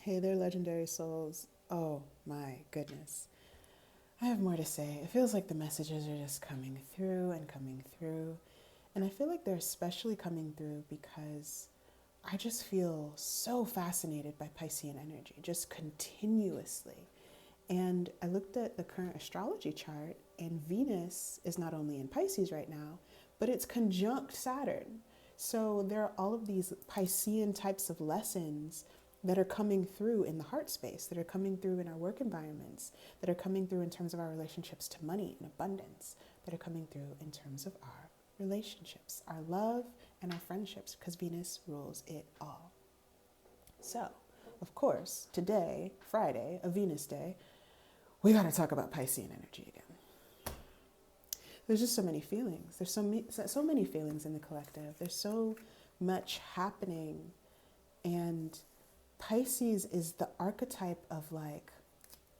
Hey there, legendary souls. Oh my goodness. I have more to say. It feels like the messages are just coming through and coming through. And I feel like they're especially coming through because I just feel so fascinated by Piscean energy, just continuously. And I looked at the current astrology chart, and Venus is not only in Pisces right now, but it's conjunct Saturn. So there are all of these Piscean types of lessons that are coming through in the heart space, that are coming through in our work environments, that are coming through in terms of our relationships to money and abundance, that are coming through in terms of our relationships, our love, and our friendships, because Venus rules it all. So, of course, today, Friday, a Venus day, we got to talk about Piscean energy again. There's just so many feelings. There's so many feelings in the collective. There's so much happening. And Pisces is the archetype of like,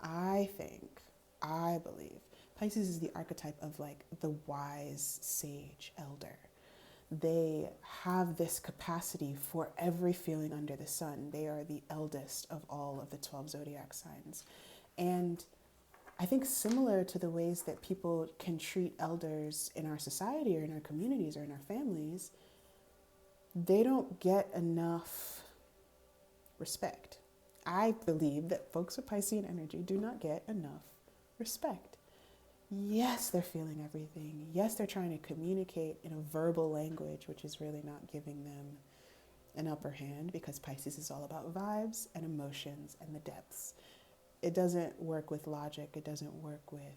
I believe, Pisces is the archetype of like the wise sage elder. They have this capacity for every feeling under the sun. They are the eldest of all of the 12 zodiac signs. And I think similar to the ways that people can treat elders in our society or in our communities or in our families, they don't get enough respect. I believe that folks with Piscean energy do not get enough respect. Yes, they're feeling everything. Yes, they're trying to communicate in a verbal language, which is really not giving them an upper hand because Pisces is all about vibes and emotions and the depths. It doesn't work with logic. It doesn't work with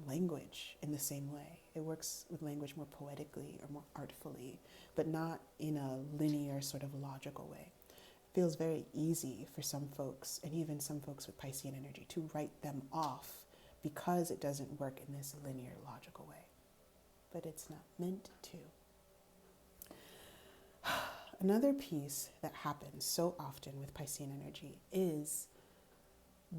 language in the same way. It works with language more poetically or more artfully, but not in a linear sort of logical way. It feels very easy for some folks, and even some folks with Piscean energy, to write them off because it doesn't work in this linear logical way. But it's not meant to. Another piece that happens so often with Piscean energy is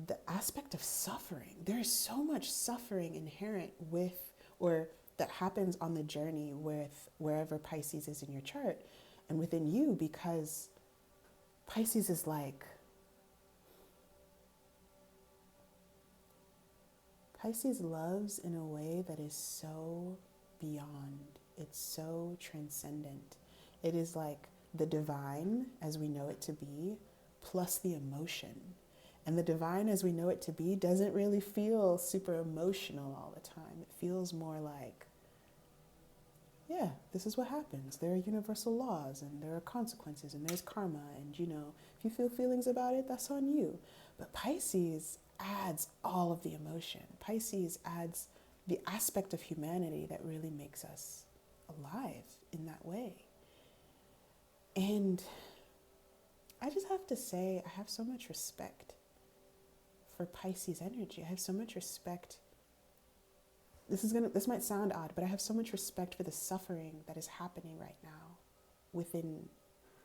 the aspect of suffering. There is so much suffering inherent with, or that happens on the journey with wherever Pisces is in your chart and within you, because Pisces is like, Pisces loves in a way that is so beyond. It's so transcendent. It is like the divine as we know it to be, plus the emotion. And the divine as we know it to be doesn't really feel super emotional all the time. It feels more like, yeah, this is what happens. There are universal laws and there are consequences and there's karma. And, you know, if you feel feelings about it, that's on you. But Pisces adds all of the emotion. Pisces adds the aspect of humanity that really makes us alive in that way. And I just have to say, I have so much respect for Pisces energy. I have so much respect. This might sound odd, but I have so much respect for the suffering that is happening right now within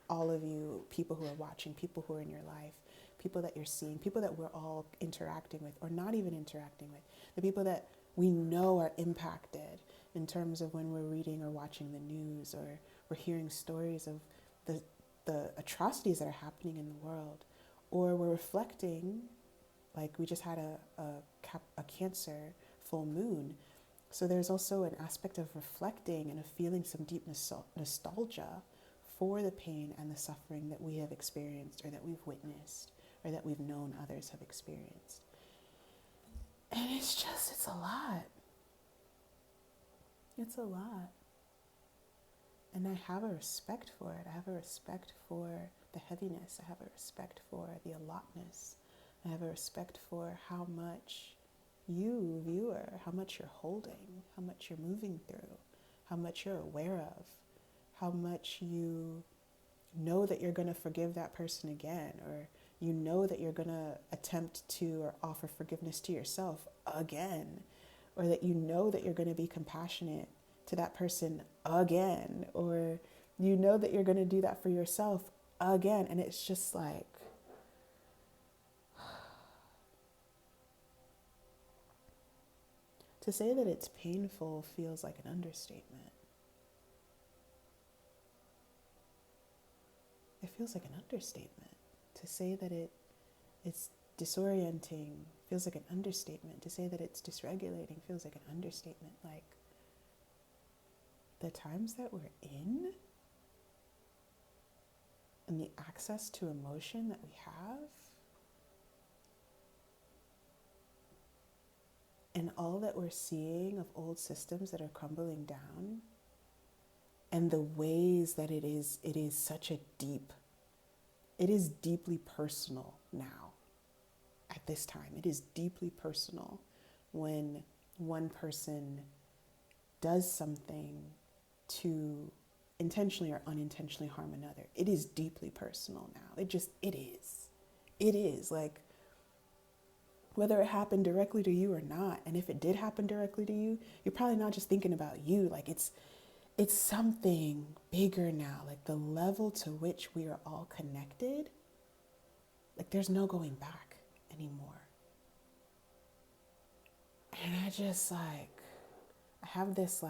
all of you, people who are watching, people who are in your life, people that you're seeing, people that we're all interacting with or not even interacting with, the people that we know are impacted in terms of when we're reading or watching the news, or we're hearing stories of the atrocities that are happening in the world, or we're reflecting, like we just had a Cancer full moon. So there's also an aspect of reflecting and of feeling some deep nostalgia for the pain and the suffering that we have experienced, or that we've witnessed, or that we've known others have experienced. And it's a lot. It's a lot. And I have a respect for it. I have a respect for the heaviness. I have a respect for the allotness. I have a respect for how much you, viewer, how much you're holding, how much you're moving through, how much you're aware of, how much you know that you're going to forgive that person again, or you know that you're going to attempt to or offer forgiveness to yourself again, or that you know that you're going to be compassionate to that person again, or you know that you're going to do that for yourself again. And it's just like, to say that it's painful feels like an understatement. It feels like an understatement to say that it It's disorienting, feels like an understatement. To say that it's dysregulating feels like an understatement. Like, the times that we're in and the access to emotion that we have, and all that we're seeing of old systems that are crumbling down, and the ways that it is such a it is deeply personal now. At this time, it is deeply personal when one person does something to intentionally or unintentionally harm another. It is deeply personal now. It is. It is. Like, whether it happened directly to you or not, and if it did happen directly to you, you're probably not just thinking about you. Like, it's something bigger now. Like, the level to which we are all connected, like, there's no going back anymore. And I just, like, I have this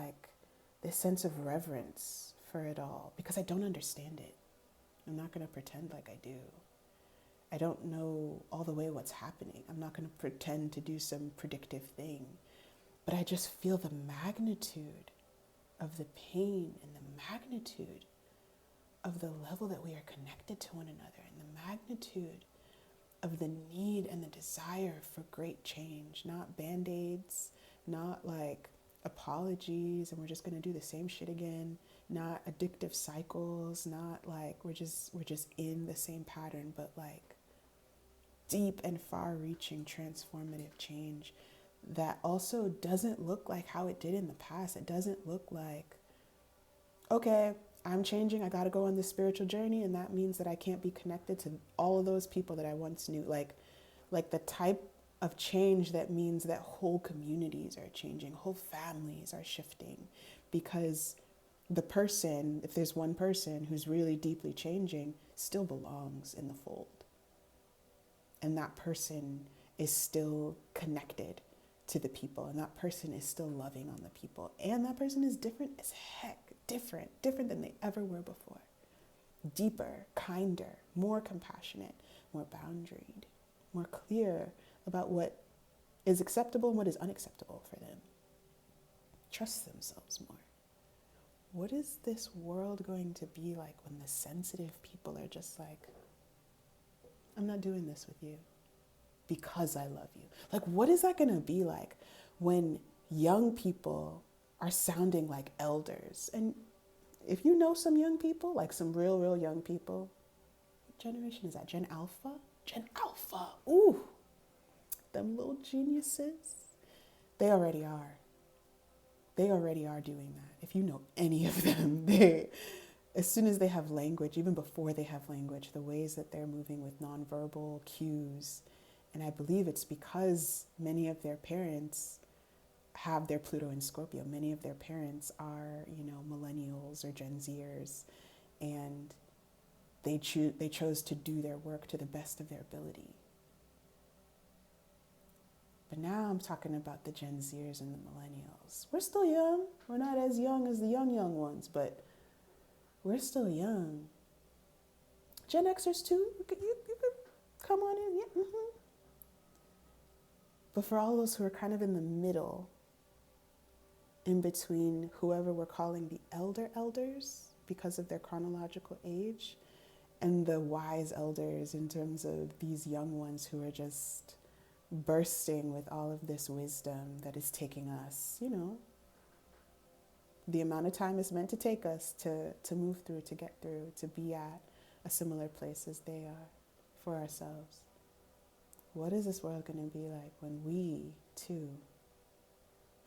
sense of reverence for it all because I don't understand it. I'm not going to pretend like I do. I don't know all the way what's happening. I'm not going to pretend to do some predictive thing. But I just feel the magnitude of the pain and the magnitude of the level that we are connected to one another, and the magnitude of the need and the desire for great change, not band-aids, not like apologies and we're just going to do the same shit again, not addictive cycles, not like we're just in the same pattern, but like deep and far-reaching transformative change that also doesn't look like how it did in the past. It doesn't look like, okay, I'm changing, I got to go on this spiritual journey, and that means that I can't be connected to all of those people that I once knew. Like the type of change that means that whole communities are changing, whole families are shifting, because the person, if there's one person who's really deeply changing, still belongs in the fold. And that person is still connected to the people, and that person is still loving on the people, and that person is different as heck, different than they ever were before, deeper, kinder, more compassionate, more boundaried, more clear about what is acceptable and what is unacceptable for them, trust themselves more. What is this world going to be like when the sensitive people are just like, I'm not doing this with you because I love you? Like, what is that going to be like when young people are sounding like elders? And if you know some young people, like some real young people, what generation is that? Gen Alpha? Gen Alpha. Ooh, them little geniuses. They already are. They already are doing that. If you know any of them, as soon as they have language, even before they have language, the ways that they're moving with nonverbal cues. And I believe it's because many of their parents have their Pluto in Scorpio. Many of their parents are, millennials or Gen Zers, and they chose to do their work to the best of their ability. But now I'm talking about the Gen Zers and the millennials. We're still young. We're not as young as the young ones, but we're still young. Gen Xers too, you could come on in. Yeah. Mm-hmm. But for all those who are kind of in the middle, in between whoever we're calling the elders because of their chronological age, and the wise elders in terms of these young ones who are just bursting with all of this wisdom that is taking us, the amount of time it's meant to take us to move through, to get through, to be at a similar place as they are for ourselves. What is this world going to be like when we, too,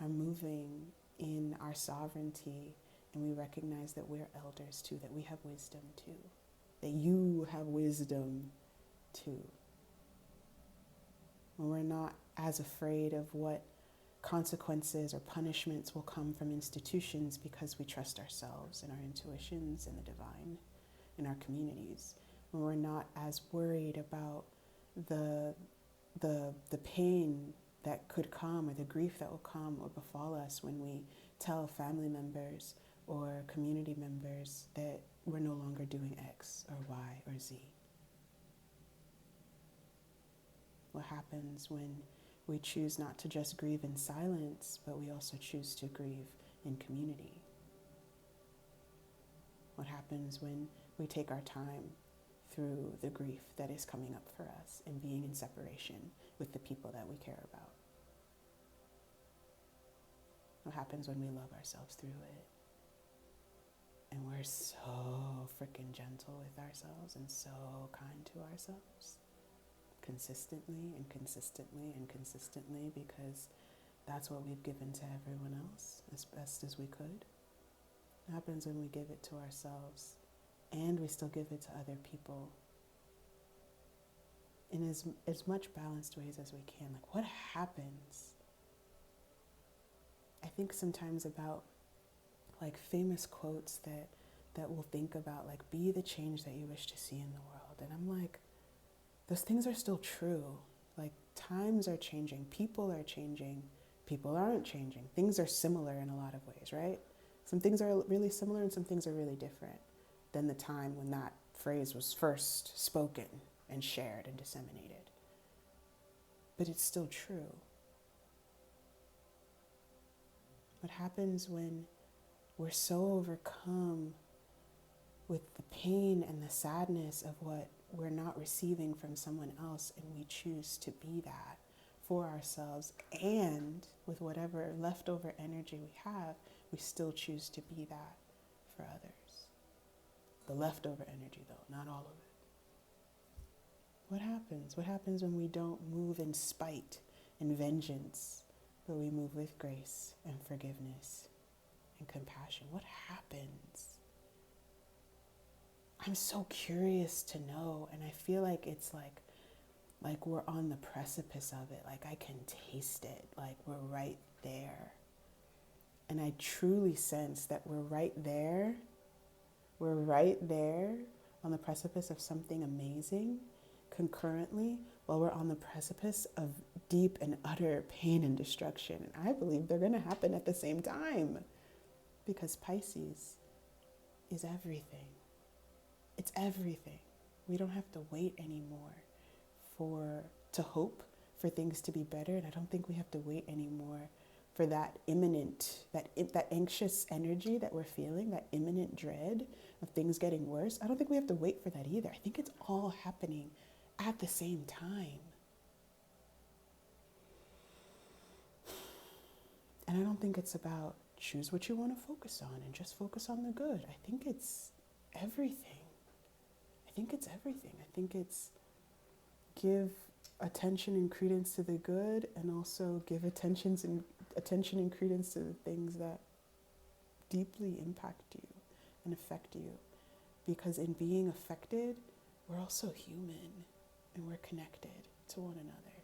are moving in our sovereignty, and we recognize that we're elders, too, that we have wisdom, too, that you have wisdom, too? When we're not as afraid of what consequences or punishments will come from institutions because we trust ourselves and our intuitions and the divine in our communities. When we're not as worried about the pain that could come, or the grief that will come or befall us when we tell family members or community members that we're no longer doing X or Y or Z. What happens when we choose not to just grieve in silence, but we also choose to grieve in community? What happens when we take our time through the grief that is coming up for us and being in separation with the people that we care about? What happens when we love ourselves through it? And we're so freaking gentle with ourselves and so kind to ourselves consistently and consistently and consistently, because that's what we've given to everyone else as best as we could. What happens when we give it to ourselves and we still give it to other people in as much balanced ways as we can? Like, what happens? I think sometimes about like famous quotes that we'll think about, like, be the change that you wish to see in the world. And I'm like, those things are still true. Like, times are changing, people are changing, people aren't changing. Things are similar in a lot of ways, right? Some things are really similar and some things are really different than the time when that phrase was first spoken and shared and disseminated. But it's still true. What happens when we're so overcome with the pain and the sadness of what we're not receiving from someone else, and we choose to be that for ourselves, and with whatever leftover energy we have, we still choose to be that for others. The leftover energy, though, not all of it. What happens? What happens when we don't move in spite and vengeance, but we move with grace and forgiveness and compassion? What happens? I'm so curious to know, and I feel like it's like we're on the precipice of it. Like, I can taste it. Like, we're right there. And I truly sense that we're right there. We're right there on the precipice of something amazing concurrently, while we're on the precipice of deep and utter pain and destruction. And I believe they're going to happen at the same time, because Pisces is everything. It's everything. We don't have to wait anymore to hope for things to be better. And I don't think we have to wait anymore for that imminent, that anxious energy that we're feeling, that imminent dread of things getting worse. I don't think we have to wait for that either. I think it's all happening at the same time. And I don't think it's about choose what you want to focus on and just focus on the good. I think it's everything. I think it's everything. I think it's give attention and credence to the good, and also give attention and credence to the things that deeply impact you and affect you. Because in being affected, we're also human and we're connected to one another.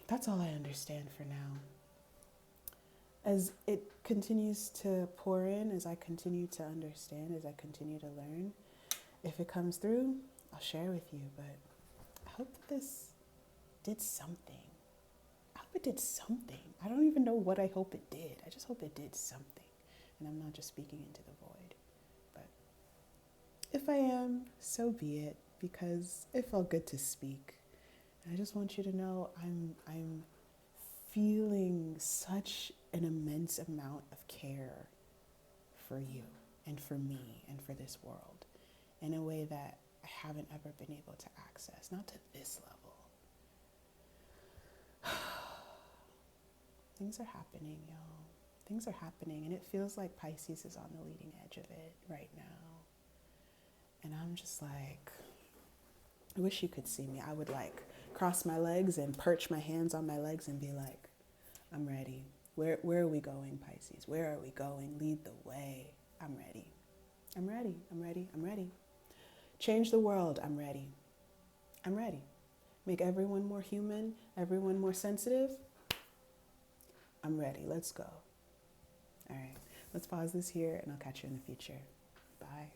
That's all I understand for now. As it continues to pour in, as I continue to understand, as I continue to learn, if it comes through, I'll share with you. But I hope that this did something. I hope it did something. I don't even know what I hope it did. I just hope it did something. And I'm not just speaking into the void. But if I am, so be it, because it felt good to speak. And I just want you to know I'm feeling such an immense amount of care for you and for me and for this world in a way that I haven't ever been able to access, not to this level. Things are happening, y'all. Things are happening, and it feels like Pisces is on the leading edge of it right now. And I'm just like, I wish you could see me. I would like cross my legs and perch my hands on my legs and be like, I'm ready. Where are we going, Pisces? Where are we going? Lead the way. I'm ready. I'm ready. I'm ready. I'm ready. Change the world. I'm ready. I'm ready. Make everyone more human, everyone more sensitive. I'm ready. Let's go. All right. Let's pause this here, and I'll catch you in the future. Bye.